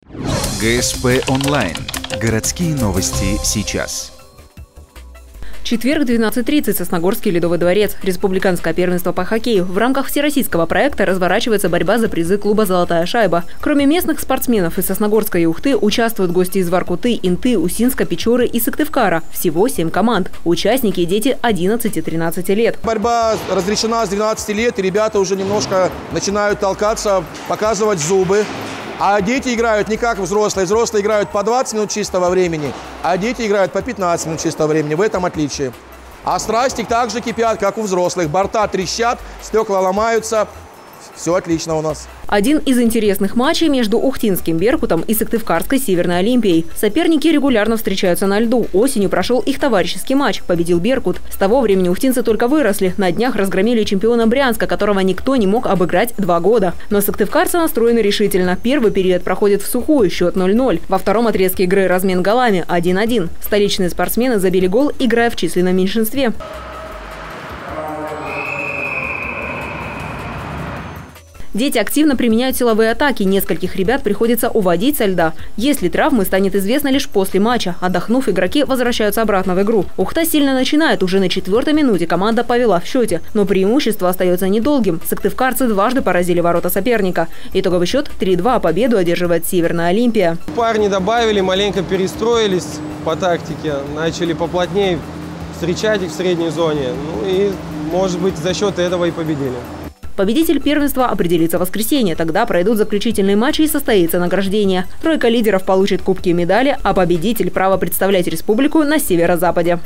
ГСП онлайн. Городские новости сейчас. Четверг, 12:30, Сосногорский Ледовый дворец. Республиканское первенство по хоккею. В рамках всероссийского проекта разворачивается борьба за призы клуба «Золотая шайба». Кроме местных спортсменов из Сосногорска и Ухты, участвуют гости из Воркуты, Инты, Усинска, Печоры и Сыктывкара. Всего 7 команд. Участники – дети 11 и 13 лет. Борьба разрешена с 12 лет, и ребята уже немножко начинают толкаться, показывать зубы. А дети играют не как взрослые. Взрослые играют по 20 минут чистого времени, а дети играют по 15 минут чистого времени. В этом отличие. А страсти также кипят, как у взрослых. Борта трещат, стекла ломаются. Все отлично у нас. Один из интересных матчей между Ухтинским «Беркутом» и Сыктывкарской «Северной Олимпией». Соперники регулярно встречаются на льду. Осенью прошел их товарищеский матч. Победил «Беркут». С того времени ухтинцы только выросли. На днях разгромили чемпиона Брянска, которого никто не мог обыграть 2 года. Но сыктывкарцы настроены решительно. Первый период проходит в сухую, счет 0-0. Во втором отрезке игры размен голами 1-1. Столичные спортсмены забили гол, играя в численном меньшинстве. Дети активно применяют силовые атаки. Нескольких ребят приходится уводить со льда. Если травмы, станет известно лишь после матча. Отдохнув, игроки возвращаются обратно в игру. Ухта сильно начинает. Уже на 4-й минуте команда повела в счете. Но преимущество остается недолгим. Сыктывкарцы дважды поразили ворота соперника. Итоговый счет 3-2. Победу одерживает «Северная Олимпия». Парни добавили, маленько перестроились по тактике. Начали поплотнее встречать их в средней зоне. Ну и, может быть, за счет этого и победили. Победитель первенства определится в воскресенье. Тогда пройдут заключительные матчи и состоится награждение. 3 лидеров получит кубки и медали, а победитель – право представлять республику на северо-западе.